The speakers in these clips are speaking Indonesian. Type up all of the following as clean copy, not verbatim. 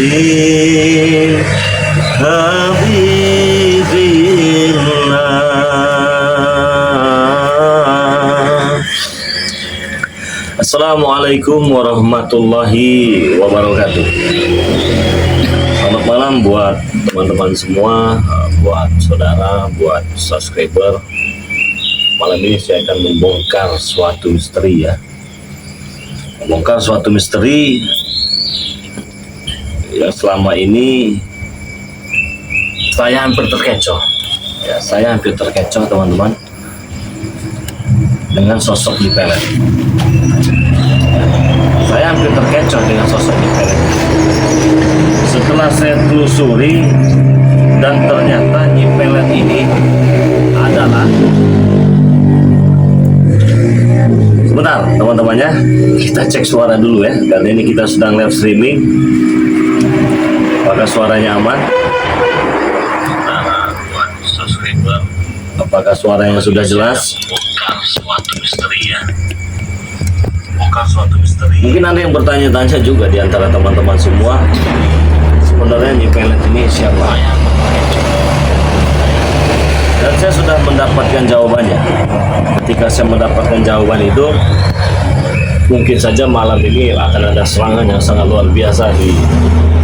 Habibi Habibillah. Assalamualaikum warahmatullahi wabarakatuh. Selamat malam buat teman-teman semua, buat saudara, buat subscriber. Malam ini saya akan membongkar suatu misteri ya. Membongkar suatu misteri yang selama ini saya hampir terkecoh. Ya, saya hampir terkecoh teman-teman dengan sosok Nyi Pelet. Saya hampir terkecoh dengan sosok Nyi Pelet. Setelah saya telusuri dan ternyata Nyi Pelet ini adalah, sebentar teman-temannya, kita cek suara dulu ya, karena ini kita sedang live streaming. Apakah suaranya aman? Apakah suaranya sudah jelas? Bongkar suatu misteri ya. Bongkar suatu misteri. Mungkin ada yang bertanya-tanya juga di antara teman-teman semua, sebenarnya Nyi Pelet ini siapa? Dan saya sudah mendapatkan jawabannya. Ketika saya mendapatkan jawaban itu, mungkin saja malam ini akan ada serangan yang sangat luar biasa di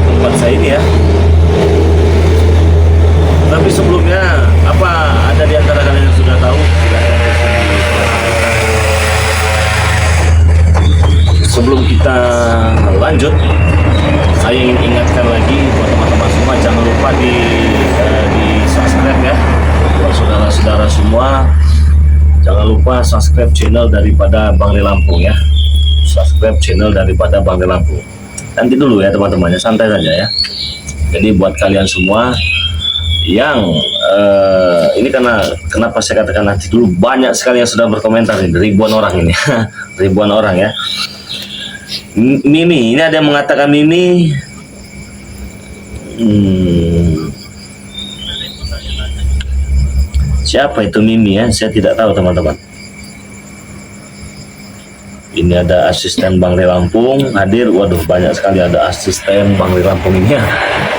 tempat saya ini ya. Tapi sebelumnya, apa ada di antara kalian yang sudah tahu? Sebelum kita lanjut, saya ingin ingatkan lagi buat teman-teman semua, jangan lupa di subscribe ya. Buat saudara-saudara semua, jangan lupa subscribe channel daripada Bang De Lampung ya. Subscribe channel daripada Bang De Lampung. Nanti dulu ya teman-temannya, santai saja ya. Jadi buat kalian semua yang ini, karena kenapa saya katakan nanti dulu, banyak sekali yang sudah berkomentar ini, ribuan orang ini. Ribuan orang ya. Mimi, ini ada yang mengatakan Mimi. Siapa itu Mimi ya? Saya tidak tahu teman-teman. Ini ada asisten Bang De Lampung hadir. Waduh, banyak sekali ada asisten Bang De Lampung ini ya.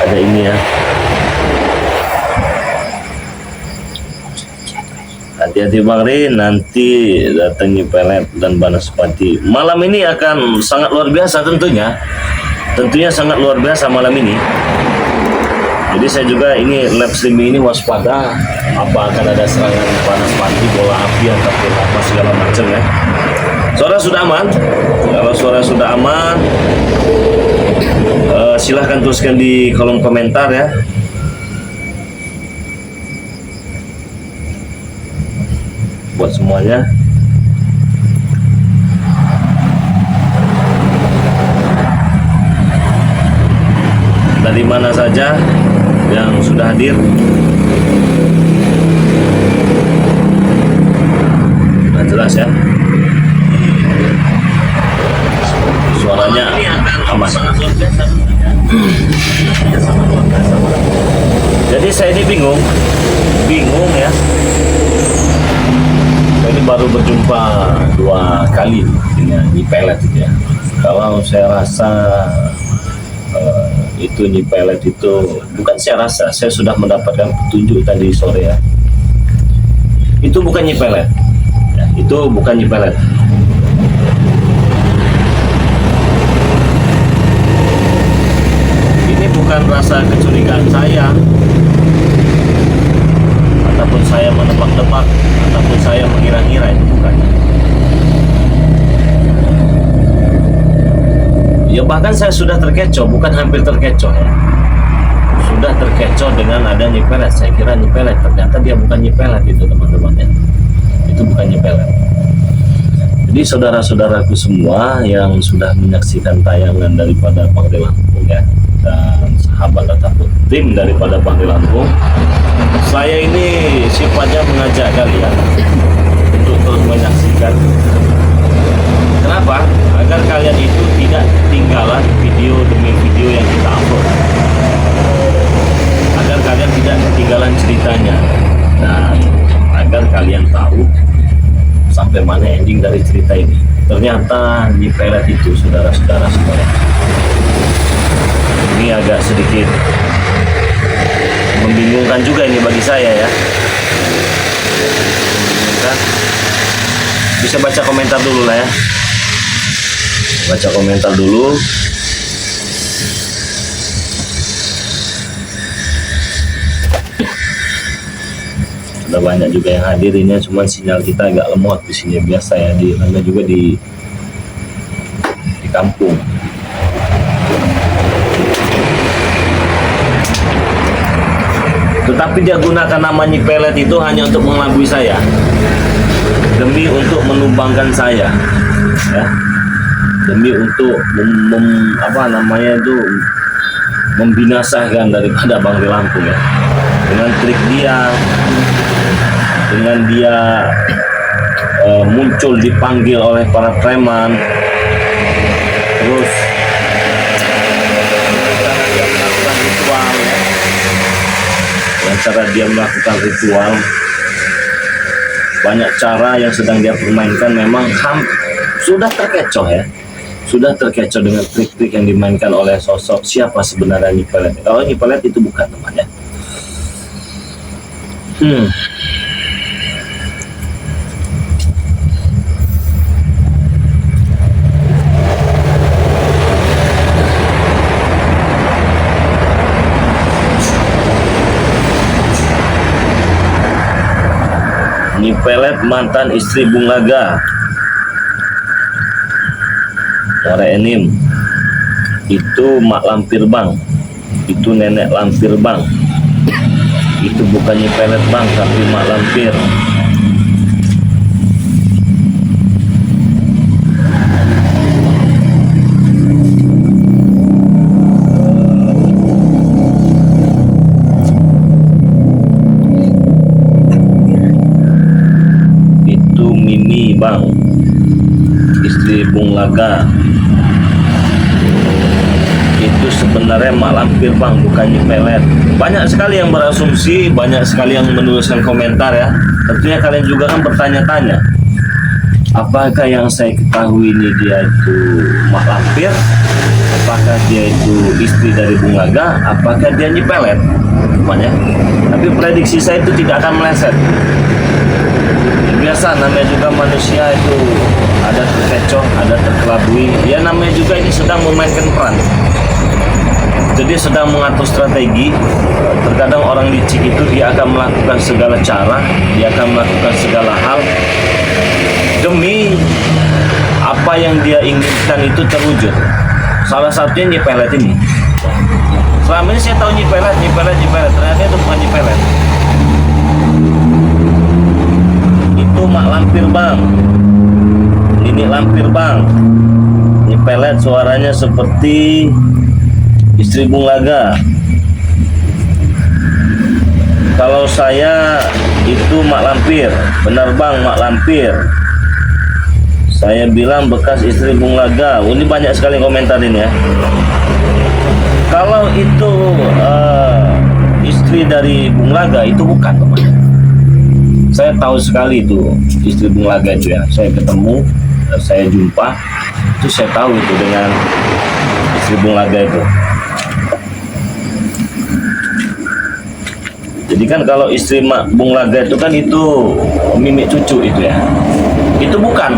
Ada ini ya. Hati-hati Bang Rin, nanti datang Nyi Pelet dan Banaspati. Malam ini akan sangat luar biasa tentunya. Tentunya sangat luar biasa malam ini. Jadi saya juga ini live streaming ini waspada, apa akan ada serangan Banaspati, bola api ataupun apa segala macam ya. Suara sudah aman? Kalau suara sudah aman, silahkan tuliskan di kolom komentar ya. Buat semuanya. Dari mana saja yang sudah hadir. Sudah jelas ya. Suaranya aman. Jadi saya ini bingung ya. Ini baru berjumpa 2 kali dengan Nyi Pelet itu ya. Kalau saya rasa itu Nyi Pelet itu, bukan saya rasa, saya sudah mendapatkan petunjuk tadi sore ya. Itu bukan Nyi Pelet ya, itu bukan Nyi Pelet. Ini bukan rasa kecurigaan saya, ataupun saya menebak-nebak, ataupun saya mengira-ngira, itu bukan. Ya bahkan saya sudah terkecoh, bukan hampir terkecoh ya. Sudah terkecoh dengan ada Nyi Pelet. Saya kira Nyi Pelet, ternyata dia bukan Nyi Pelet itu teman-teman ya. Itu bukan Nyi Pelet. Jadi saudara-saudaraku semua yang sudah menyaksikan tayangan daripada Bang De Lampung ya, dan sahabat ataupun tim daripada Bang De Lampung, saya ini sifatnya mengajak kalian untuk terus menyaksikan. Kenapa? Agar kalian itu tidak ketinggalan video demi video yang kita upload. Agar kalian tidak ketinggalan ceritanya. Dan agar kalian tahu sampai mana ending dari cerita ini. Ternyata Nyi Pelet itu, saudara-saudara semua, ini agak sedikit membingungkan juga ini bagi saya ya. Membingungkan. Bisa baca komentar dulu lah ya. Baca komentar dulu. Ada banyak juga yang hadir ini, cuma sinyal kita agak lemot di sini biasa ya, karena juga di kampung. Tetapi dia gunakan nama Nyipelet itu hanya untuk mengelabui saya, demi untuk menumbangkan saya, ya, demi untuk membinasakan daripada Bang Lampung ya, dengan trik dia. Dengan dia muncul dipanggil oleh para preman, terus dia melakukan ritual ya. Dengan cara dia melakukan ritual, banyak cara yang sedang dia permainkan, memang sudah terkecoh ya, sudah terkecoh dengan trik-trik yang dimainkan oleh sosok siapa sebenarnya Nyipelet. Kalau Nyipelet itu bukan temannya. Nyipelet mantan istri Bung Laga, Muara Enim. Itu mak lampir bang, itu nenek lampir bang. Itu bukan Nyipelet bang, tapi mak lampir. Bang, istri Bung Laga. Itu sebenarnya mak lampir bang, bukan Nyipelet. Banyak sekali yang berasumsi, banyak sekali yang menuliskan komentar ya. Tentunya kalian juga kan bertanya-tanya, apakah yang saya ketahui ini dia itu mak lampir, apakah dia itu istri dari Bung Laga, apakah dia Nyipelet, banyak. Tapi prediksi saya itu tidak akan meleset. Biasa, namanya juga manusia itu ada terkecoh, ada terkelabui. Ya namanya juga ini sedang memainkan peran. Jadi sedang mengatur strategi. Terkadang orang licik itu dia akan melakukan segala cara, dia akan melakukan segala hal demi apa yang dia inginkan itu terwujud. Salah satunya Nyipelet ini. Selama ini saya tahu Nyipelet, ternyata itu bukan Nyipelet. Itu mak lampir bang, ini lampir bang. Nyipelet suaranya seperti istri Bung Laga. Kalau saya itu mak lampir, benar bang, mak lampir. Saya bilang bekas istri Bung Laga. Ini banyak sekali komentar ini ya. Kalau itu istri dari Bung Laga, itu bukan teman. Saya tahu sekali itu istri Bung Laga itu ya. Saya ketemu, saya jumpa, itu saya tahu itu dengan istri Bung Laga itu. Jadi kan kalau istri Bung Laga itu kan itu mimik cucu itu ya. Itu bukan.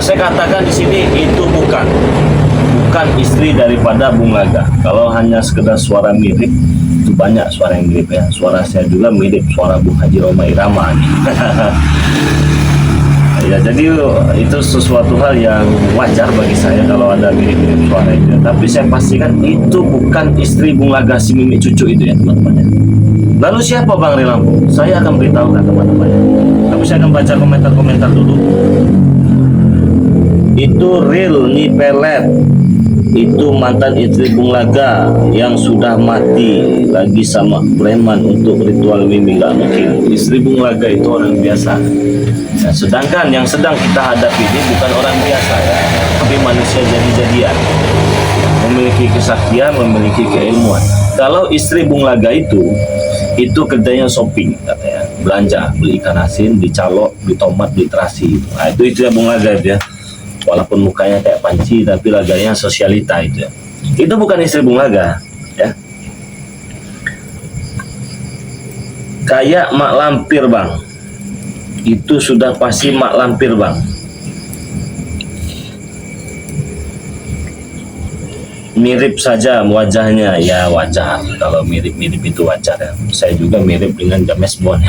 Saya katakan di sini itu bukan istri daripada Bung Laga. Kalau hanya sekedar suara mirip, itu banyak suara yang mirip ya. Suara saya juga mirip suara Bung Haji Roma Irama. Ya, jadi itu sesuatu hal yang wajar bagi saya kalau ada mirip-mirip suara itu. Tapi saya pastikan itu bukan istri Bung Laga si mimik cucu itu ya teman-teman. Lalu siapa Bang Lampung? Saya akan beritahukan teman-teman. Tapi saya akan baca komentar-komentar dulu. Itu real Nyipelet. Itu mantan istri Bung Laga yang sudah mati lagi sama preman untuk ritual mimpi. Gak mungkin. Istri Bung Laga itu orang biasa. Nah, sedangkan yang sedang kita hadapi ini bukan orang biasa ya, tapi manusia jadi-jadian, memiliki kesaktian, memiliki keilmuan. Kalau istri Bung Laga itu kerjanya shopping katanya, belanja, beli ikan asin, beli calok, beli tomat, beli terasi. Nah itu ya Bung Laga itu ya. Walaupun mukanya kayak panci tapi laganya sosialita itu ya. Itu bukan istri Bung Laga ya. Kayak mak lampir bang. Itu sudah pasti mak lampir bang. Mirip saja wajahnya, ya wajar. Kalau mirip-mirip itu wajar ya. Saya juga mirip dengan James Bond.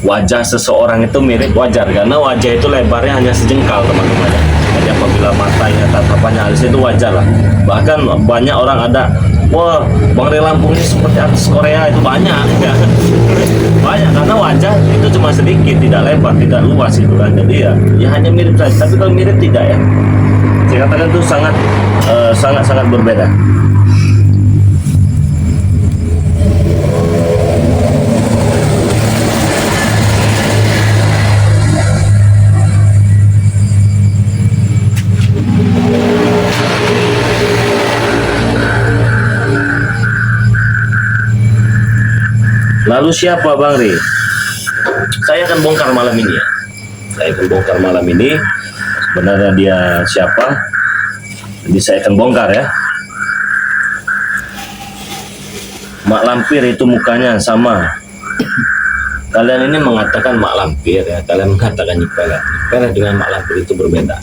Wajah seseorang itu mirip wajar karena wajah itu lebarnya hanya sejengkal teman-teman. Jadi apabila matanya, tatapannya halus itu wajar lah. Bahkan banyak orang ada, wah Bang Ray Lampung ini seperti artis Korea, itu banyak ya. Banyak karena wajah itu cuma sedikit, tidak lebar, tidak luas itu kan. Jadi ya hanya mirip saja. Tapi kalau mirip tidak ya. Saya katakan itu sangat berbeda. Lalu siapa Bang Ray? Saya akan bongkar malam ini ya. Saya akan bongkar malam ini. Sebenarnya dia siapa? Jadi saya akan bongkar ya. Mak lampir itu mukanya sama. Kalian ini mengatakan mak lampir ya. Kalian mengatakan Nyiperet. Nyiperet dengan mak lampir itu berbeda.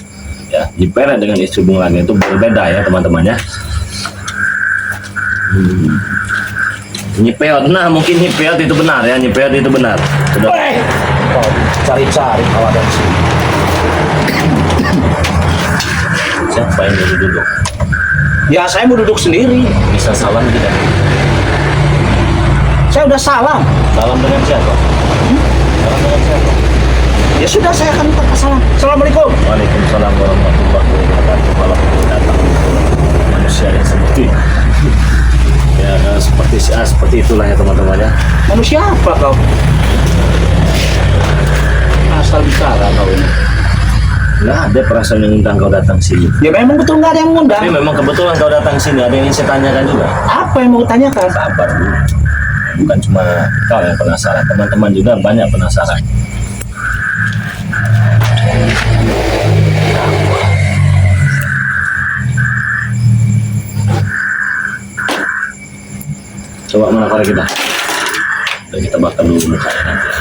Ya, Nyiperet dengan istri Bung Lani itu berbeda ya teman-teman ya. Nyipeot, nah mungkin Nyipeot itu benar ya, Nyipeot itu benar. Sudah. Cari-cari kalau ada di sini. Siapa yang mau duduk? Ya saya mau duduk sendiri. Bisa salam tidak? Saya udah salam. Salam dengan siapa? Salam dengan siapa? Ya sudah, saya akan minta salam. Assalamualaikum. Waalaikumsalam warahmatullahi wabarakatuh. Malam ini datang manusia yang seperti ya seperti itulah ya teman-teman ya. Manusia apa kau? Asal bicara kau ini. Nggak ada perasaan yang undang kau datang sini. Ya memang betul nggak ada yang mengundang. Tapi memang kebetulan kau datang sini. Ada yang ingin saya tanyakan juga. Apa yang mau tanyakan? Sabar dulu. Bukan cuma kau yang penasaran, teman-teman juga banyak penasaran. Coba mana korek kita? Dan kita bakar dulu mukanya nanti.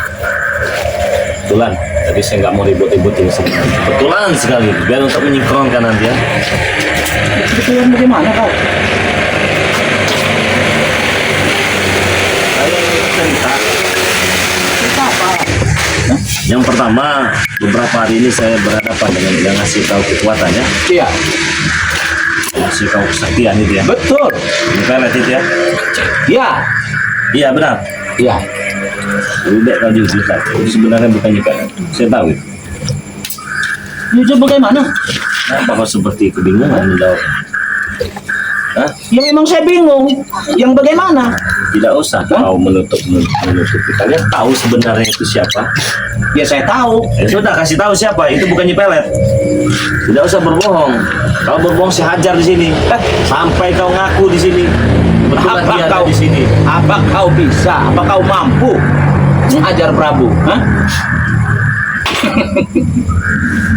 Kebetulan, tadi saya nggak mau ribut-ributin sebenarnya. Kebetulan sekali, biar untuk menyingkronkan nanti ya. Kebetulan bagaimana kau? Saya cerita. Cerita apa? Yang pertama, beberapa hari ini saya berhadapan dengan yang ngasih tahu kekuatan ya. Iya. Ngasih tahu kesaktian itu ya. Betul. Nyiperet itu ya. Iya. Iya benar. Iya. Udah kau cerita. Itu sebenarnya bukan Nyiperet. Saya tahu itu. Jujur bagaimana? Kenapa kau seperti kebingungan menjawab? Hah? Ya memang saya bingung. Yang bagaimana? Tidak usah kau menutupi. Kalian tahu sebenarnya itu siapa? Ya saya tahu. Ya sudah kasih tahu siapa. Itu bukan Nyiperet. Tidak usah berbohong. Kalau berbohong saya hajar di sini. Sampai kau ngaku di sini. Betul dia ada di sini. Apa kau bisa? Apa kau mampu ajar Prabu? Hah?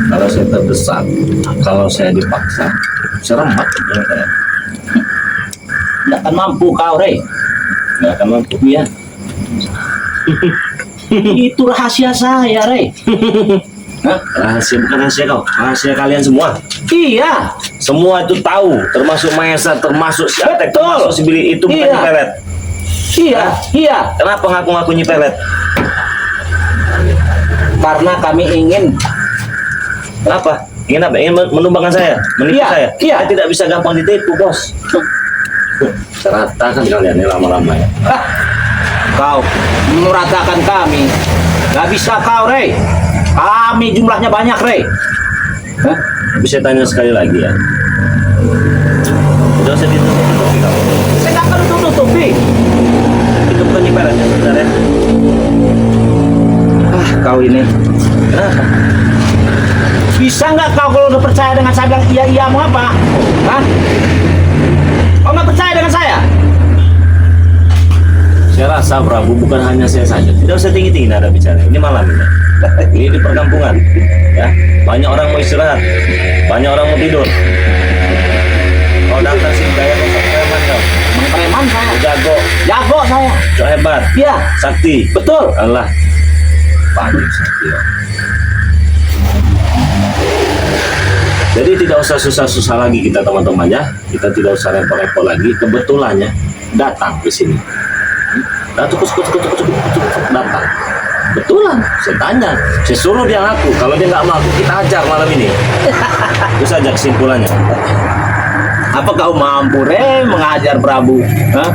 Kalau saya terdesak, kalau saya dipaksa, saya remat. Tidak akan mampu kau, Rey. Nggak akan mampu ya. Itu rahasia saya, Rey. Hah? Rahasia bukan rahasia kau, rahasia kalian semua. Iya. Semua itu tahu, termasuk Maesa, termasuk si Atek, Betul. termasuk si Billy. Itu bukan Iya. Nyiperet. Iya. Iya. Kenapa ngaku-ngaku Nyiperet? Karena kami ingin. Kenapa? Ingin apa? Ingin menumbangkan saya, menipu Iya, saya. iya. Saya tidak bisa gampang ditipu, bos. Seratakan kalian ini lama-lama ya. Hah? Kau meratakan kami. Gak bisa kau, Rey. Kami jumlahnya banyak, Rey. Hah? Bisa tanya sekali lagi ya. Udah usah ditutupi kamu. Saya gak akan tutupi. Itu bukan Nyiperet ya sebenarnya. Ah, kau ini. Kenapa? Bisa nggak kau kalau udah percaya dengan saya bilang iya mau apa? Hah? Kau nggak percaya dengan saya? Saya rasa Prabu bukan hanya saya saja. Tidak usah tinggi-tinggi nada bicara. Ini malam ini. Ini di perkampungan. Ya, banyak orang mau istirahat, banyak orang mau tidur. Kau datang sini kayak kau preman kau. Emang preman saya. Jago. Ya Jago saya. Cok hebat. Iya, Sakti. betul. Allah. Pandai sakti. Jadi tidak usah susah-susah lagi kita teman-teman ya. Kita tidak usah repot-repot lagi. Kebetulannya datang ke sini. Datang datang. Betulan, saya tanya, saya suruh dia ngaku. Kalau dia nggak ngaku, kita ajar malam ini. Itu saja kesimpulannya. Apa kau mampu, Rey, mengajar Prabu? Hah?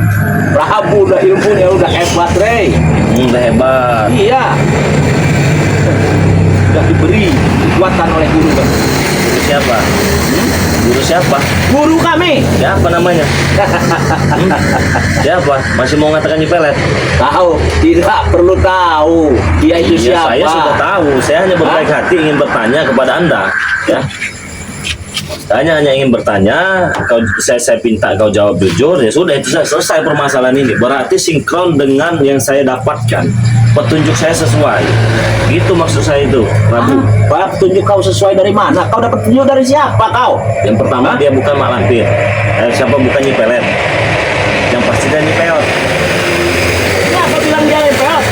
Prabu udah ilmunya udah hebat, Rey. Udah hebat. Iya. Sudah diberi kekuatan oleh guru kan. Guru siapa? Guru siapa? Guru kami. Siapa namanya? Siapa? Masih mau ngatakan Nyipelet? Tahu, tidak perlu tahu. Dia itu Iya, siapa? saya sudah tahu. Saya hanya berbaik hati ingin bertanya kepada Anda. Ya. Saya hanya ingin bertanya, saya minta kau jawab jujur, ya sudah itu selesai permasalahan ini. Berarti sinkron dengan yang saya dapatkan. Petunjuk saya sesuai. Itu maksud saya itu, Prabu. Apa petunjuk kau sesuai dari mana? Kau dapat petunjuk dari siapa kau? Yang pertama dia bukan mak lampir. Siapa bukan Nyipelet? Yang pasti dia Nyipeot. Siapa bilang dia hebat?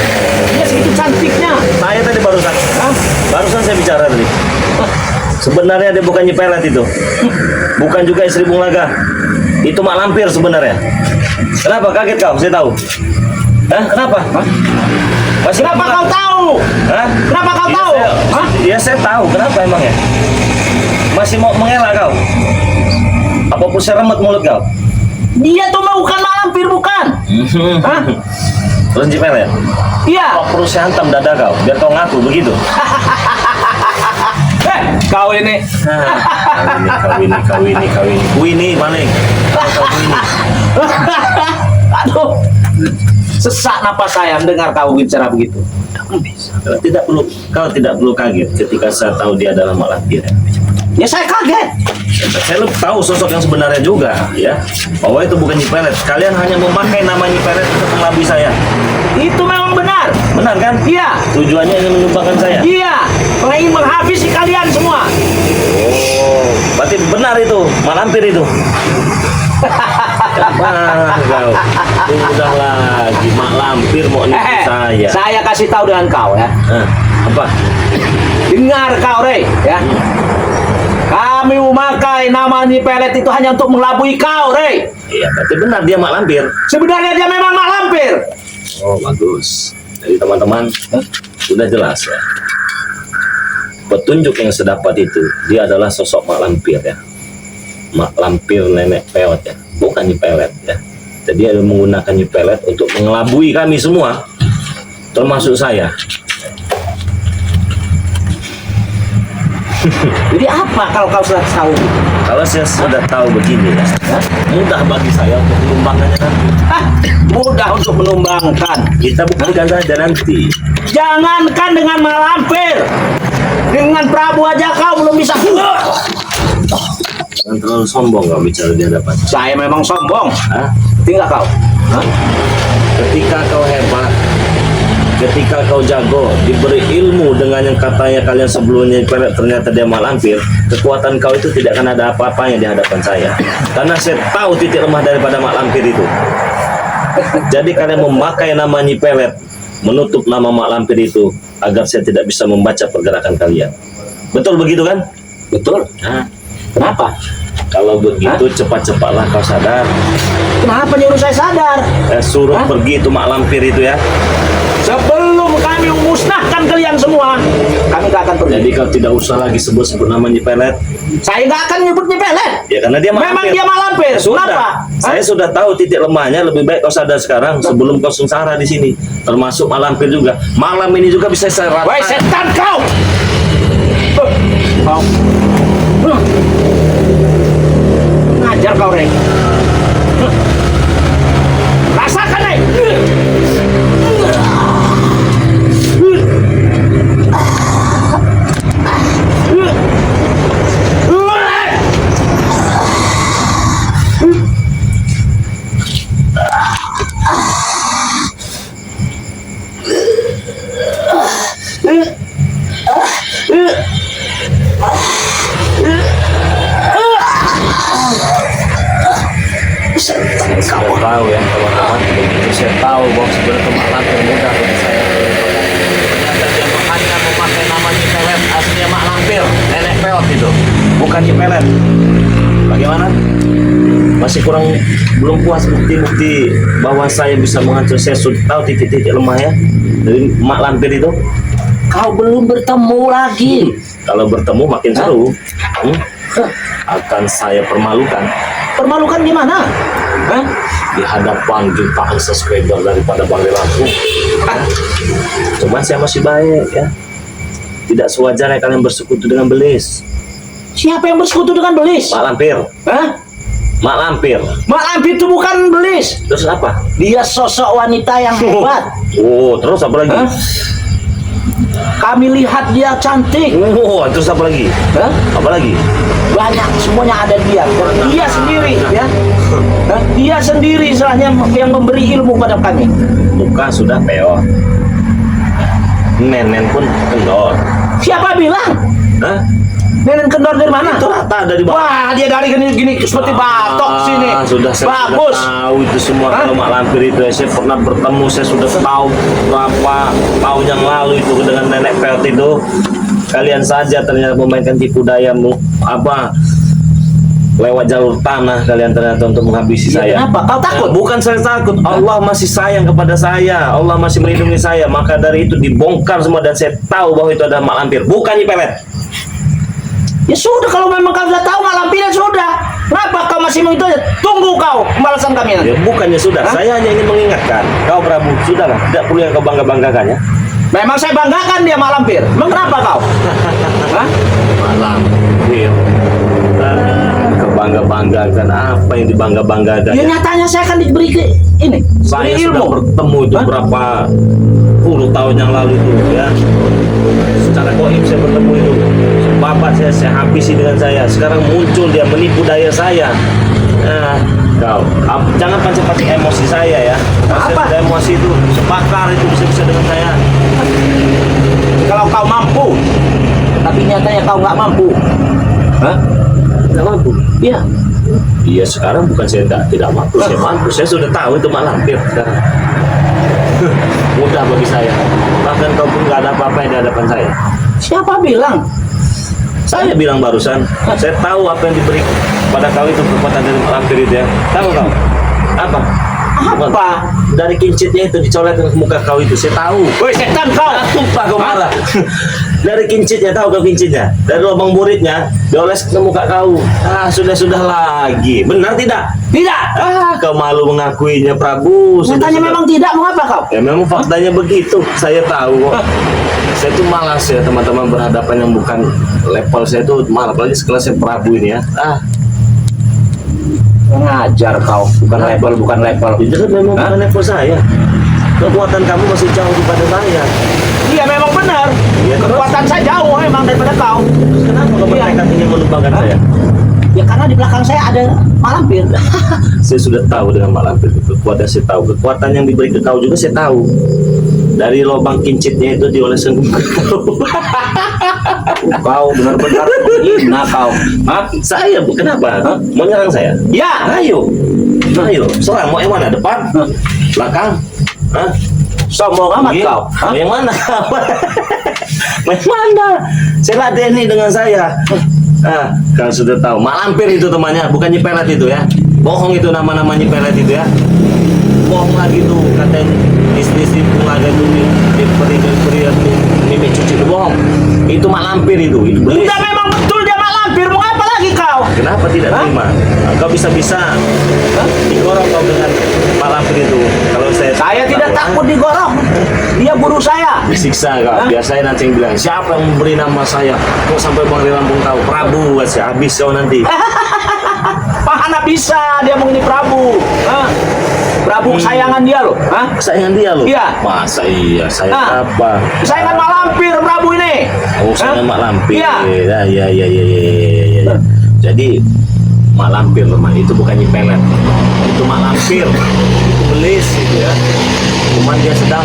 Dia segitu cantiknya. Saya tadi barusan. Hah? Barusan saya bicara tadi. Sebenarnya dia bukan Nyipelet itu. Bukan juga istri Bung Laga. Itu mak lampir sebenarnya. Kenapa kaget kau? Saya tahu. Hah? Kenapa? Hah? Masih Kenapa bukan- kau tahu? Hah? Kenapa kau Iya, tahu? Hah? Iya saya tahu. Kenapa emangnya? Masih mau mengelak kau? Apapun saya remet mulut kau. Dia tuh bukan mak lampir, bukan? Hah? Terus Nyipelet. Iya. Kau perlu saya hantam dada kau. Biar kau ngaku begitu. Kau ini. Kau ini. Kuini maling. Kau ini. Aduh. Sesak napas saya mendengar kau bicara begitu. Kau tidak perlu kaget ketika saya tahu dia adalah mak lampir. Ya saya kaget. Saya tahu sosok yang sebenarnya juga, ya. Bahwa itu bukan Nyipelet. Kalian hanya memakai nama Nyipelet untuk mengelabui saya. Itu memang benar. Benar kan? Iya. Tujuannya ingin menumpangkan saya. Iya. Ingin menghabisi kalian semua. Oh, berarti benar itu, mak lampir itu. Kau udah lagi mak lampir mau nipu saya. Saya kasih tahu dengan kau ya. Apa? Dengar kau, Rey, ya. Kami memakai nama Nyipelet itu hanya untuk mengelabui kau, Rey. Iya, berarti benar dia mak lampir. Sebenarnya dia memang mak lampir. Oh, bagus. Jadi teman-teman, sudah jelas ya. Petunjuk yang saya dapat itu, dia adalah sosok mak lampir ya. Mak lampir nenek peot ya, bukan Nyipelet ya. Jadi dia menggunakan Nyipelet untuk mengelabui kami semua, termasuk saya. Jadi apa kalau kau sudah tahu? Kalau saya sudah tahu begini ya, mudah bagi saya untuk menumbangkannya nanti. Mudah untuk menumbangkan. Kita buktikan saja nanti. Jangankan dengan mak lampir. Dengan Prabu aja kau belum bisa. Jangan terlalu sombong kau bicara di hadapan. Saya memang sombong. Hah? Tinggal kau. Hah? Ketika kau hebat, ketika kau jago, diberi ilmu dengan yang katanya kalian sebelumnya ternyata dia mak lampir, kekuatan kau itu tidak akan ada apa-apanya di hadapan saya. Karena saya tahu titik lemah daripada mak lampir itu. Jadi kalian memakai nama Nyipelet, menutup nama mak lampir itu agar saya tidak bisa membaca pergerakan kalian. Betul begitu kan? Betul. Nah, Kenapa? kalau begitu cepat-cepatlah kau sadar. Kenapa nyuruh saya sadar? Suruh Hah? pergi itu mak lampir itu ya. Sebelum kami memusnahkan kalian semua, kami gak akan pergi. Jadi kau tidak usah lagi sebut-sebut nama Nyipelet. Saya gak akan nyebut Nyipelet. Ya karena dia mak Memang lampir. dia mak lampir. Sudah. Kenapa? Saya sudah tahu titik lemahnya. Lebih baik kau sadar sekarang sebelum kau sengsara di sini. Termasuk mak lampir juga. Malam ini juga bisa saya rata. Woi setan kau! Kau ngajar kau, Rey. Rasakan, Rey. Saya tahu ya teman-teman. Begitu saya tahu bahwa sebenarnya Mak Lampir mudah bagi saya. Ternyata dia hanya memakai nama Cipelet, aslinya Mak Lampir, nenek peot itu, bukan Cipelet. Bagaimana? Masih belum puas bukti-bukti bahwa saya bisa mengatur. Saya sudah tahu titik-titik lemah ya dari Mak Lampir itu. Kau belum bertemu lagi. Kalau bertemu makin seru. Akan saya permalukan. Permalukan gimana? Hah? Di hadapan jutaan subscriber daripada Bang Lampung. Cuman saya masih baik ya. Tidak sewajarnya kalian bersekutu dengan belis. Siapa yang bersekutu dengan belis? Mak Lampir. Hah? Mak Lampir. Mak Lampir itu bukan belis. Terus apa? Dia sosok wanita yang hebat. Oh, terus apa lagi? Hah? Kami lihat dia cantik. Oh, terus apa lagi? Hah? Apa lagi? Banyak, semuanya ada dia. Dan dia sendiri ya. Hah? Dia sendiri istilahnya yang memberi ilmu pada kami. Muka sudah peot. Nenen pun kendor. Siapa bilang? Hah? Nenek kendor dari mana? Itu rata dari bawah. Wah, dia dari gini seperti batok sini. Sudah saya bagus. sudah tahu itu semua. Hah? Kalau Mak Lampir itu saya pernah bertemu, saya sudah tahu berapa tahun yang lalu itu dengan nenek peot itu. Kalian saja ternyata memainkan tipu daya lewat jalur tanah kalian ternyata untuk menghabisi saya. Kenapa? Kau takut? Bukan saya takut. Allah masih sayang kepada saya. Allah masih melindungi saya. Maka dari itu dibongkar semua dan saya tahu bahwa itu adalah Mak Lampir, bukan Cipelet. Ya sudah, kalau memang kau sudah tahu Mak Lampir, ya sudah. Kenapa kau masih mau itu aja? Tunggu kau pembalasan kami nanti. Ya, bukannya sudah. Hah? Saya hanya ingin mengingatkan. Kau Prabu, sudahlah. Tidak perlu yang kau bangga-banggakan ya. Memang saya banggakan dia Mak Lampir. Memang kenapa kau? Hah? Mak Lampir. Kebangga-banggakan apa yang dibangga-banggakan? Ya nyatanya saya akan diberi ini. Saya beri sudah ilmu. bertemu itu Hah? berapa puluh tahun yang lalu itu ya. Secara goib saya bertemu itu. Bapak saya habisi dengan saya. Sekarang muncul dia menipu daya saya. Nah, kau jangan pancing-pancing emosi saya ya. Apa? Saya emosi itu sebakar itu bisa-bisa dengan saya. Kalau kau mampu, tapi nyatanya kau nggak mampu. Hah? Tidak mampu. Iya. Iya, sekarang bukan saya tidak mampu, saya mampu. Saya sudah tahu itu Mak Lampir sekarang. Mudah bagi saya. Bahkan kau pun nggak ada apa-apa di hadapan saya. Siapa bilang? Saya bilang barusan, saya tahu apa yang diberi pada kau itu kekuatan dari Mak Lampir itu ya. Tahu kau? Apa? Apa? Dari kincitnya itu dicolek ke muka kau itu, saya tahu. Woi setan kau! Sumpah kau marah. Dari kincitnya, tahu kau kincitnya? Dari lubang buritnya, dioles ke muka kau. Sudah lagi. Benar tidak? Tidak. Kau malu mengakuinya, Prabu. Nyatanya memang tidak. Mau apa kau? Ya memang faktanya begitu. Saya tahu kok. Saya tuh malas ya teman-teman berhadapan yang bukan level saya tuh malas. Apalagi sekelasnya Prabu ini ya. Ngajar kau. Bukan level. Itu kan memang bukan level saya. Kekuatan kamu masih jauh daripada saya. Iya memang benar. Iya, terus? Kekuatan saya jauh memang daripada kau. Terus kenapa kau Iya. mereka ingin menumbangkan saya? Ya karena di belakang saya ada Mak Lampir. Saya sudah tahu dengan Mak Lampir itu. Kekuatan saya tahu. Kekuatan yang diberi ke kau juga saya tahu. Dari lubang kincitnya itu diolesin ke kau. Kau benar-benar menghina kau. Hah? Saya kenapa? Hah? Mau nyerang saya? Ya. Ayo. Serang. Mau yang mana? Depan? Belakang? Hah? Sombong amat Iya. kau. Hah? Mau yang mana? Mau yang mana? Saya ladeni dengan saya. Kalau sudah tahu, Mak Lampir itu temannya, bukan Cipelet itu ya. Bohong itu nama-nama Cipelet itu ya. Bohong lagi tuh, katanya istri keluarga itu diberi mimik cuci itu bohong. Itu Mak Lampir itu belis. Udah memang betul dia Mak Lampir. Mau apa lagi kau? Kenapa tidak Hah? terima? Kau bisa-bisa digorong kau dengan Mak Lampir itu. Kalau Saya tidak takut digorong. Dia guru saya. disiksa kau. Hah? Biar saya nanti yang bilang siapa yang memberi nama saya. Kok sampai Bang Lampung tahu? Prabu, habis kau nanti. Mana bisa dia mau ini Prabu? Hah? Prabu kesayangan dia loh. Hah? Kesayangan dia loh. Iya. Masa iya saya Hah? apa? Kesayangan Mak Lampir Prabu ini. Oh, saya Hah? Mak Lampir. Iya. Ya. Jadi Mak Lampir teman itu bukan Cipelet. Itu Mak Lampir. Itu belis itu ya. Cuman dia sedang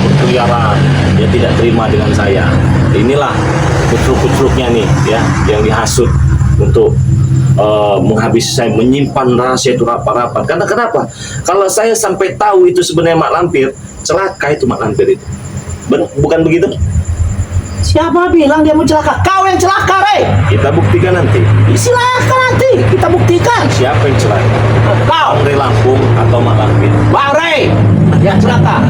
berkeliaran. Dia tidak terima dengan saya. Inilah kucluk-kucluknya nih ya yang dihasut untuk menghabisi saya, menyimpan rahasia itu rapat-rapat. Karena kenapa? Kalau saya sampai tahu itu sebenarnya mak lampir, celaka itu mak lampir itu. Bukan begitu? Siapa bilang dia mau celaka? Kau yang celaka, Rey. Kita buktikan nanti. Silakan nanti kita buktikan. Siapa yang celaka? Kau, Bang Rey Lampung atau mak lampir? Bang Rey, yang celaka.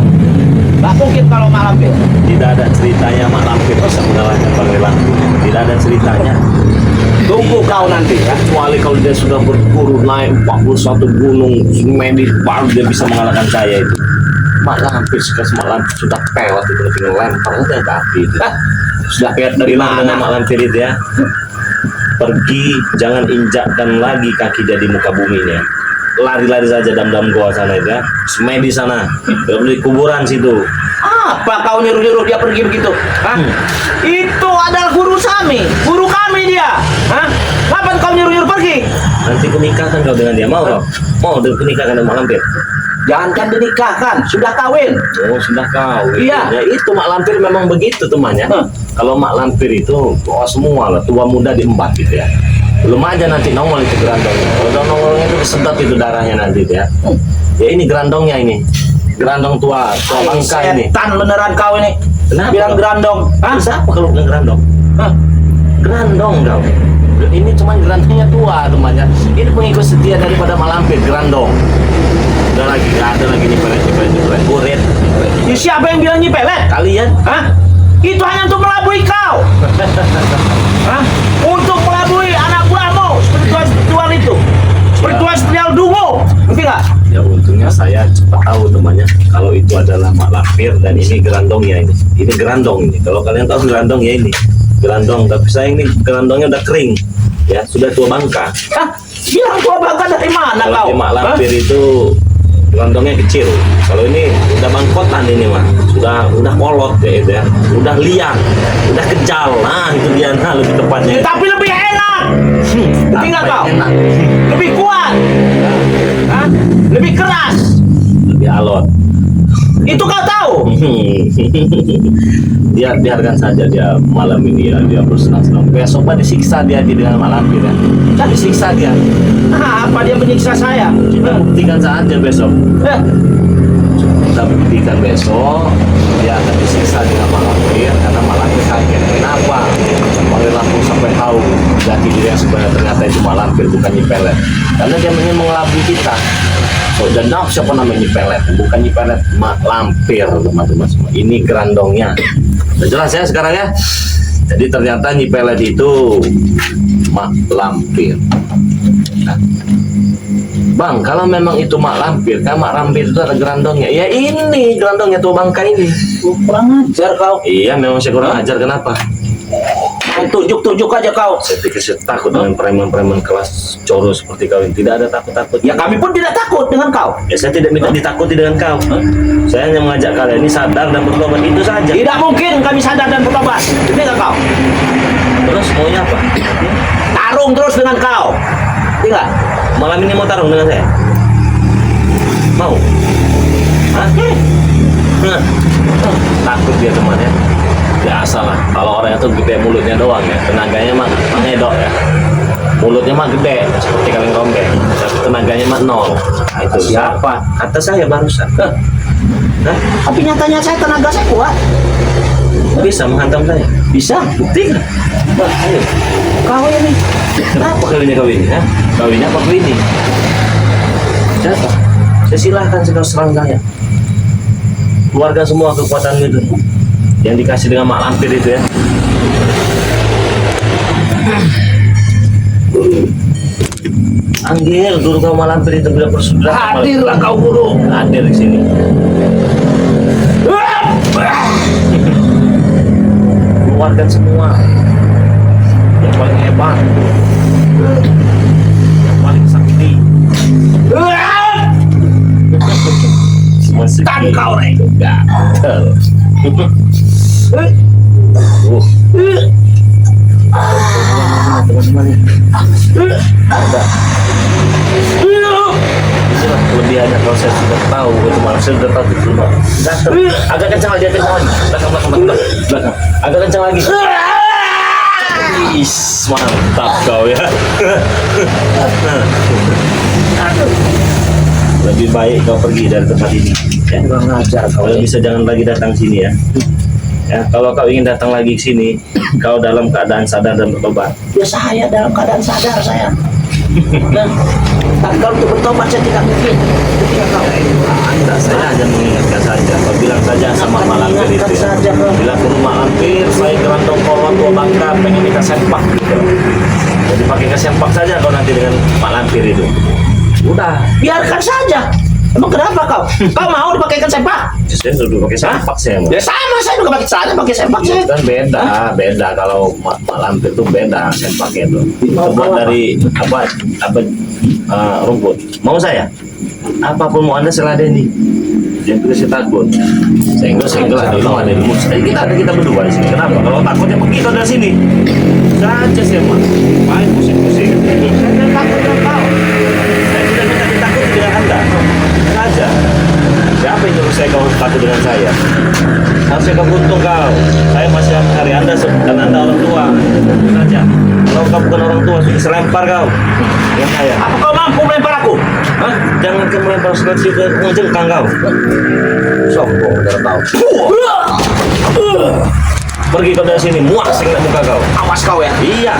Gak mungkin kalau mak lampir. Tidak ada ceritanya mak lampir bisa mengalahkan Bang Rey Lampung. Tidak ada ceritanya. Tunggu kau nanti ya. Kecuali kalau dia sudah berburu naik 41 gunung medis, baru dia bisa mengalahkan saya itu. Mak lampir mak lampir sudah pewat itu, tinggal lempar aja ke api itu. Sudah kayak dari Bilang dengan mana? mak lampir itu ya, pergi, jangan injakkan lagi kaki dia di muka buminya. Lari-lari saja dalam goa sana itu ya, semedi sana, di kuburan situ. Apa kau nyuruh-nyuruh dia pergi begitu? Hah? Itu adalah guru kami dia. Hah? Kapan kau nyuruh-nyuruh pergi? Nanti kunikahkan kau dengan dia, mau kau? Mau kunikahkan dengan mak lampir? Jangankan dinikahkan, sudah kawin. Oh, sudah kawin. Iya. Ya, itu mak lampir memang begitu temannya. Kalau mak lampir itu semua lah, tua muda diembat gitu ya. Belum aja nanti nongol itu gerandongnya. Kalau nongolnya itu kesedot itu darahnya nanti itu ya. Ya ini gerandongnya ini. Gerandong tua bangka ini. Setan beneran kau ini. Kenapa Bilang kau? gerandong. Hah? Siapa kalau bukan gerandong? Hah? Gerandong kau. Ini cuma gerandongnya tua temannya. Ini pengikut setia daripada mak lampir, gerandong. Ada lagi nyepelet. Buret. Ya, siapa yang bilang nyipelet? Kalian? Hah? Itu hanya untuk melabui kau. Hah? Untuk melabui anak buahmu, spiritual itu. Spiritual dungu. Ngerti nggak? Ya untungnya saya cepat tahu temannya kalau itu adalah mak lampir dan ini gerandongnya ini. Ini gerandong ini. Kalau kalian tahu gerandong ya ini. Gerandong, tapi saya ini gerandongnya udah kering. Ya, sudah tua bangka. Hah? Bilang tua bangka dari mana Kalau kau? di mak Hah? lampir itu gerandongnya kecil. Kalau ini udah bangkotan ini mah. Udah kolot ya itu ya. Udah liang, udah kejal. Nah, itu dia nah lebih tepatnya. Ya, tapi lebih enak. Ngerti nggak kau? Enak. Lebih kuat. Hah? Lebih keras. Lebih alot. Itu kau tahu. Dia biarkan saja dia malam ini ya, dia bersenang-senang. Besok mah disiksa dia dengan mak lampir ya. Kan disiksa dia. Apa dia menyiksa saya? Kita buktikan saja besok. Eh, Kita buktikan besok dia akan disiksa dengan mak lampir karena mak lampir kaget. Kenapa? Bang Rey Lampung sampai tahu jati diri yang sebenarnya ternyata itu mak lampir bukan nyipelet. Karena dia ingin mengelabui kita. So, dan siapa namanya nyipelet? Bukan nyipelet, mak lampir teman-teman semua. Ini gerandongnya. Udah jelas ya sekarang ya. Jadi ternyata nyipelet itu mak lampir. Nah, Bang, kalau memang itu mak lampir, kan mak lampir itu ada gerandongnya. Ya ini gerandongnya tua bangka ini. kurang ajar kau. Iya, memang saya kurang ajar. Kenapa? Tunjuk-tunjuk aja kau. Saya pikir saya takut dengan preman-preman kelas coro seperti kau ini. Tidak ada takut-takut. Ya kami pun tidak takut dengan kau. Ya saya tidak minta ditakuti dengan kau. Saya hanya mengajak kalian ini sadar dan bertobat, itu saja. Tidak mungkin kami sadar dan bertobat. Ngerti nggak kau? Terus maunya apa? Tarung terus dengan kau. Ngerti nggak? Malam ini mau tarung dengan saya? Mau? Hah? Hah. Takut dia temannya. Biasa lah. Kalau orang itu gede mulutnya doang ya. Tenaganya mah ngedok ya. Mulutnya mah gede seperti kaleng rombeng. Tapi tenaganya mah nol. Nah, itu Siapa? Kata saya barusan. Hah? Tapi nyatanya saya tenaga saya kuat. Bisa menghantam saya? Bisa. Buktikan. Wah, ayo. Kau ini. Kenapa kawinnya kau ini? Hah? Kawinnya apa kau ini? Siapa? Saya silahkan kau serang saya. Keluarga semua kekuatan itu yang dikasih dengan mak lampir itu ya. Anggil guru kau mak lampir itu bila bersudah. Hadirlah kau guru. Hadir di sini. Keluarkan semua. Yang paling hebat, yang paling sakti. Semua Kan kau, Rey. gatel. Teman-teman nih. Ada. Inilah kelebihannya kalau saya sudah tahu bagaimana saya sudah tahu itu rumah. Agak kencang lagi, agak kencang lagi. Belakang. Agak kencang lagi. Is, mantap kau ya. Lebih baik kau pergi dari tempat ini. Ya. Kurang ajar kau. Kalau bisa jangan lagi datang sini ya. Ya, kalau kau ingin datang lagi ke sini, kau dalam keadaan sadar dan bertobat. Ya saya dalam keadaan sadar saya. Dan kalau untuk bertobat saya tidak mungkin. Ketika kau. Anda saya hanya mengingatkan saja. Kau bilang saja sama Mak Lampir itu. Ya. Saja, Bro. Bilang ke Mak Lampir, saya gerandong korban tua bangka pengen nikah sempak. Gitu. Jadi pakai kesempak saja kau nanti dengan Mak Lampir itu. Udah. Biarkan saja. Emang kenapa kau? Kau mau dipakaikan sempak? Saya sudah pakai sempak saya mau. Ya sama, saya juga pakai sempak saya. Kan beda kalau Mak Lampir itu beda sempaknya itu. Terbuat dari rumput. Mau saya? Apapun mau Anda seladeni. Jangan perlu saya takut. Saya enggak ada rumah ada rumah. Kita berdua di sini. Kenapa? Kalau takutnya begitu dari sini. Saja saya mah. Main pusing-pusing. Saya takut dengan kau. Saya tidak minta ditakuti dengan Anda. Saja. Siapa yang nyuruh saya kau takut dengan saya? Harusnya kau untung kau. Saya masih hari Anda dan Anda orang tua. Saja. Kalau kau bukan orang tua, sudah selempar kau. Dengan saya. Apa kau mampu melempar aku? Hah? Jangan kau melempar seperti ke ngejengkang kau. Sombong dari kau. Pergi kau dari sini, muak sehingga muka kau. Awas kau ya. Iya.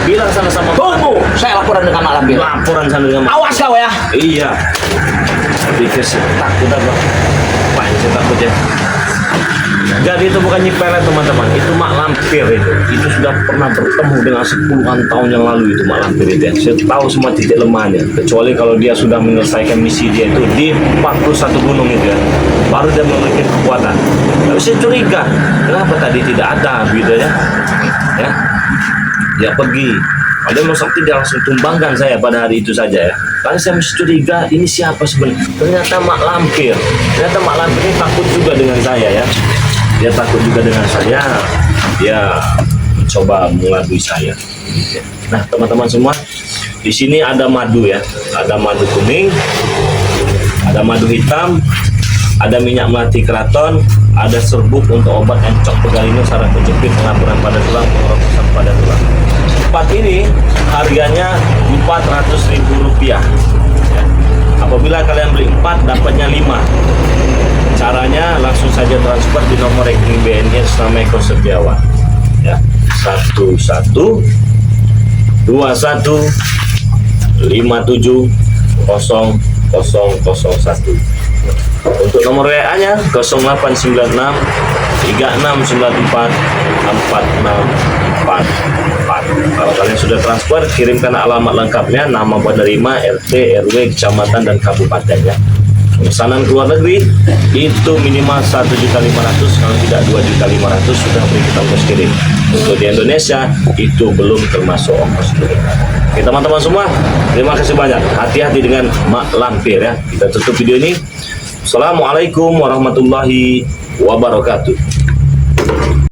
Bilang sana sama Tunggu, saya laporan dengan Mak Lampir. laporan sana dengan Awas kau ya. Iya. Pikir sih takut apa? Apaan sih takut ya? Jadi itu bukan Nyipelet teman-teman, itu Mak Lampir itu. Itu sudah pernah bertemu dengan 10-an tahun yang lalu itu Mak Lampir itu ya. Saya tahu semua titik lemahnya. Kecuali kalau dia sudah menyelesaikan misi dia itu di 41 gunung itu ya. Baru dia memiliki kekuatan. Tapi saya curiga, kenapa tadi tidak ada gitu ya? Ya, dia pergi. Ada yang sakti dia langsung tumbangkan saya pada hari itu saja ya. Karena saya mesti curiga ini siapa sebenarnya. Ternyata Mak Lampir. Ternyata Mak Lampir ini takut juga dengan saya ya. Dia takut juga dengan saya. Dia mencoba mengelabui saya. Nah teman-teman semua, di sini ada madu ya. Ada madu kuning, ada madu hitam, ada minyak melati keraton, ada serbuk untuk obat encok pegalino, saraf kejepit, pengaturan pada tulang, pengerokosan pada tulang. Empat ini harganya Rp400.000 ya. Apabila kalian beli 4 dapatnya 5. Caranya langsung saja transfer di nomor rekening BNI atas nama Eko Setiawan ya, 1121570001. Untuk nomor WA-nya 0896 3694 4644. Kalau kalian sudah transfer, kirimkan alamat lengkapnya, nama penerima, RT, RW, kecamatan, dan kabupatennya. Pesanan ke luar negeri itu minimal 1.500.000, kalau tidak 2.500.000 sudah beri kita ongkos kirim. Untuk di Indonesia itu belum termasuk ongkos kirim. Oke teman-teman semua, terima kasih banyak. Hati-hati dengan Mak Lampir ya. Kita tutup video ini. Assalamualaikum warahmatullahi wabarakatuh.